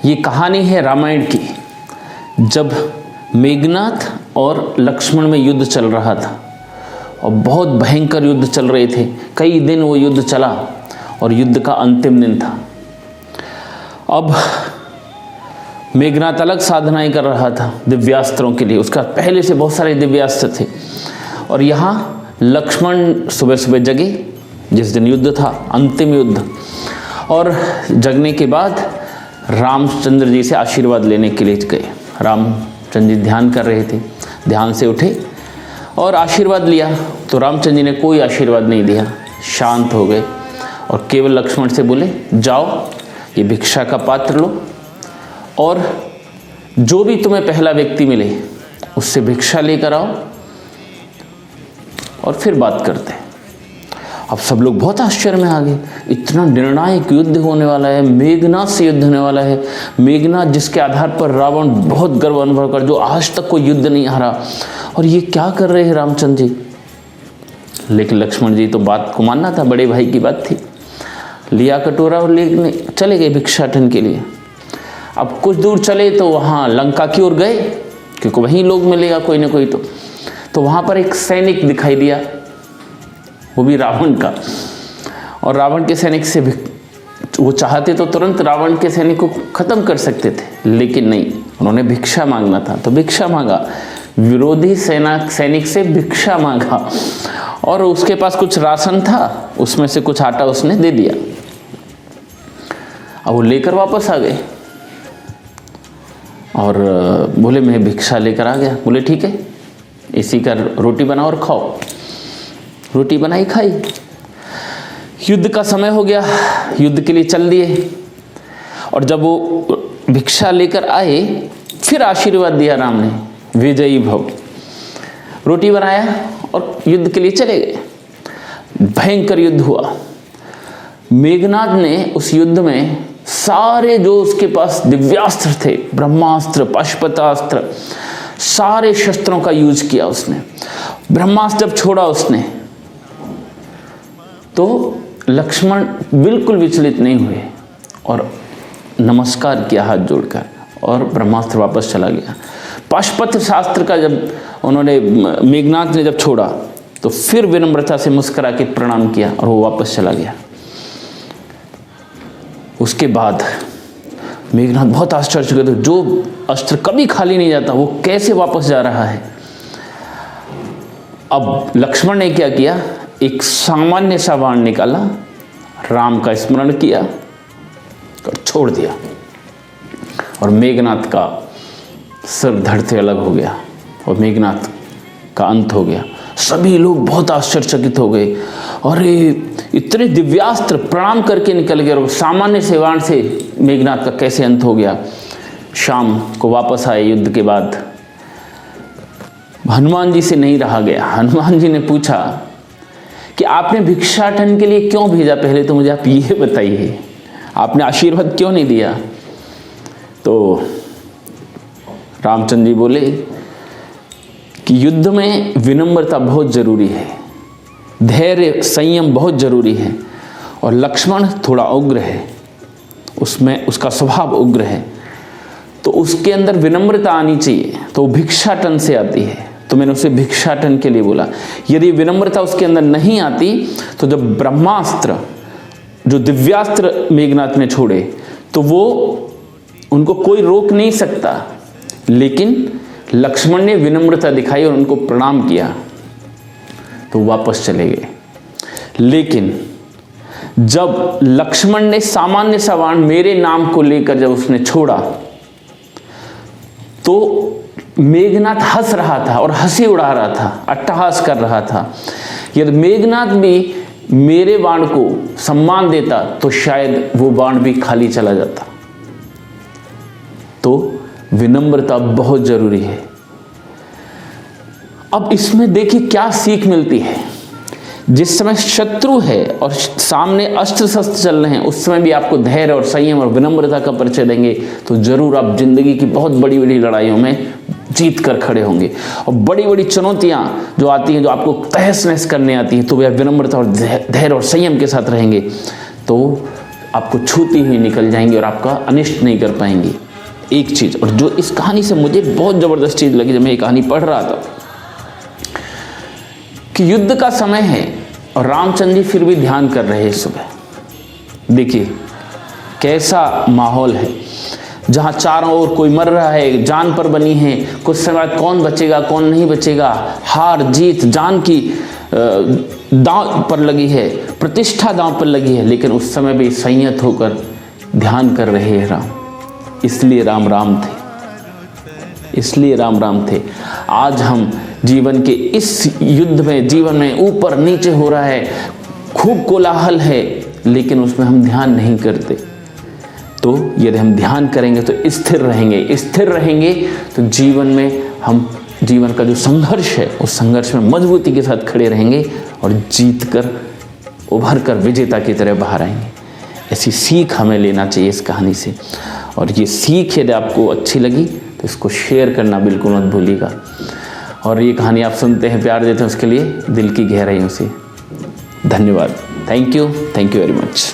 ये कहानी है रामायण की, जब मेघनाथ और लक्ष्मण में युद्ध चल रहा था और बहुत भयंकर युद्ध चल रहे थे। कई दिन वो युद्ध चला और युद्ध का अंतिम दिन था। अब मेघनाथ अलग साधनाएं कर रहा था दिव्यास्त्रों के लिए, उसका पहले से बहुत सारे दिव्यास्त्र थे। और यहाँ लक्ष्मण सुबह सुबह जगे, जिस दिन युद्ध था, अंतिम युद्ध, और जगने के बाद रामचंद्र जी से आशीर्वाद लेने के लिए गए। रामचंद्र जी ध्यान कर रहे थे, ध्यान से उठे और आशीर्वाद लिया। तो रामचंद्र जी ने कोई आशीर्वाद नहीं दिया, शांत हो गए और केवल लक्ष्मण से बोले, जाओ ये भिक्षा का पात्र लो और जो भी तुम्हें पहला व्यक्ति मिले उससे भिक्षा लेकर आओ और फिर बात करते हैं। अब सब लोग बहुत आश्चर्य में आ गए, इतना निर्णायक युद्ध होने वाला है, मेघनाथ से युद्ध होने वाला है। मेघनाथ जिसके आधार पर रावण बहुत गर्व अनुभव कर, जो आज तक कोई युद्ध नहीं हारा, और ये क्या कर रहे हैं रामचंद्र जी। लेकिन लक्ष्मण जी तो बात को मानना था, बड़े भाई की बात थी। लिया कटोरा और लेने चले गए भिक्षाटन के लिए। अब कुछ दूर चले तो वहाँ लंका की ओर गए, क्योंकि वहीं लोग मिलेगा कोई ना कोई। तो वहाँ पर एक सैनिक दिखाई दिया, वो भी रावण का। और रावण के सैनिक से वो चाहते तो तुरंत रावण के सैनिक को खत्म कर सकते थे, लेकिन नहीं, उन्होंने भिक्षा मांगना था। तो भिक्षा मांगा, विरोधी सैनिक से भिक्षा मांगा, और उसके पास कुछ राशन था, उसमें से कुछ आटा उसने दे दिया। अब वो लेकर वापस आ गए और बोले मैं भिक्षा लेकर आ गया। बोले ठीक है, इसी का रोटी बनाओ और खाओ। रोटी बनाई, खाई। युद्ध का समय हो गया, युद्ध के लिए चल दिए। और जब वो भिक्षा लेकर आए, फिर आशीर्वाद दिया राम ने, विजयी भव। रोटी बनाया और युद्ध के लिए चले गए। भयंकर युद्ध हुआ। मेघनाथ ने उस युद्ध में सारे जो उसके पास दिव्यास्त्र थे, ब्रह्मास्त्र, पाशुपतास्त्र, सारे शस्त्रों का यूज किया उसने। ब्रह्मास्त्र जब छोड़ा उसने तो लक्ष्मण बिल्कुल विचलित नहीं हुए और नमस्कार किया हाथ जोड़कर, और ब्रह्मास्त्र वापस चला गया। पाशुपत शास्त्र का जब उन्होंने, मेघनाथ ने जब छोड़ा तो फिर विनम्रता से मुस्कुरा के प्रणाम किया और वो वापस चला गया। उसके बाद मेघनाथ बहुत आश्चर्य, तो जो अस्त्र कभी खाली नहीं जाता वो कैसे वापस जा रहा है। अब लक्ष्मण ने क्या किया, एक सामान्य सा बाण निकाला, राम का स्मरण किया और छोड़ दिया, और मेघनाथ का सिर धड़ से अलग हो गया और मेघनाथ का अंत हो गया। सभी लोग बहुत आश्चर्यचकित हो गए, अरे इतने दिव्यास्त्र प्रणाम करके निकल गए और सामान्य से बाण से मेघनाथ का कैसे अंत हो गया। शाम को वापस आए युद्ध के बाद, हनुमान जी से नहीं रहा गया। हनुमान जी ने पूछा कि आपने भिक्षाटन के लिए क्यों भेजा, पहले तो मुझे आप ये बताइए, आपने आशीर्वाद क्यों नहीं दिया। तो रामचंद्र जी बोले कि युद्ध में विनम्रता बहुत जरूरी है, धैर्य संयम बहुत जरूरी है, और लक्ष्मण थोड़ा उग्र है, उसमें उसका स्वभाव उग्र है, तो उसके अंदर विनम्रता आनी चाहिए। तो भिक्षाटन से आती है, तो मैंने उसे भिक्षाटन के लिए बोला। यदि विनम्रता उसके अंदर नहीं आती तो जब ब्रह्मास्त्र, जो दिव्यास्त्र मेघनाथ ने छोड़े, तो वो उनको कोई रोक नहीं सकता। लेकिन लक्ष्मण ने विनम्रता दिखाई और उनको प्रणाम किया, तो वापस चले गए। लेकिन जब लक्ष्मण ने सामान्य सा बाण मेरे नाम को लेकर जब उसने छोड़ा, तो मेघनाथ हंस रहा था और हंसी उड़ा रहा था, अट्टहास कर रहा था। यदि मेघनाथ भी मेरे बाण को सम्मान देता तो शायद वो बाण भी खाली चला जाता। तो विनम्रता बहुत जरूरी है। अब इसमें देखिए क्या सीख मिलती है। जिस समय शत्रु है और सामने अस्त्र शस्त्र चल रहे हैं, उस समय भी आपको धैर्य और संयम और विनम्रता का परिचय देंगे तो जरूर आप जिंदगी की बहुत बड़ी बड़ी लड़ाइयों में जीत कर खड़े होंगे। और बड़ी बड़ी चुनौतियां जो आती हैं, जो आपको तहस नहस करने आती हैं, तो वे विनम्रता और धैर्य और संयम के साथ रहेंगे तो आपको छूती हुई निकल जाएंगी और आपका अनिष्ट नहीं कर पाएंगी। एक चीज़, और जो इस कहानी से मुझे बहुत ज़बरदस्त चीज़ लगी जब मैं ये कहानी पढ़ रहा था, कि युद्ध का समय है और रामचंद्र जी फिर भी ध्यान कर रहे हैं सुबह। देखिए कैसा माहौल है, जहाँ चारों ओर कोई मर रहा है, जान पर बनी है, कुछ समय बाद कौन बचेगा कौन नहीं बचेगा, हार जीत जान की दांव पर लगी है, प्रतिष्ठा दांव पर लगी है, लेकिन उस समय भी संयत होकर ध्यान कर रहे हैं राम। इसलिए राम राम थे, इसलिए राम राम थे। आज हम जीवन के इस युद्ध में, जीवन में ऊपर नीचे हो रहा है, खूब कोलाहल है, लेकिन उसमें हम ध्यान नहीं करते। तो यदि हम ध्यान करेंगे तो स्थिर रहेंगे, स्थिर रहेंगे तो जीवन में हम, जीवन का जो संघर्ष है उस संघर्ष में मजबूती के साथ खड़े रहेंगे और जीत कर उभर कर विजेता की तरह बाहर आएंगे। ऐसी सीख हमें लेना चाहिए इस कहानी से। और ये सीख यदि आपको अच्छी लगी तो इसको शेयर करना बिल्कुल मत भूलिएगा। और ये कहानी आप सुनते हैं, प्यार देते हैं, उसके लिए दिल की गहराइयों से धन्यवाद। Thank you very much.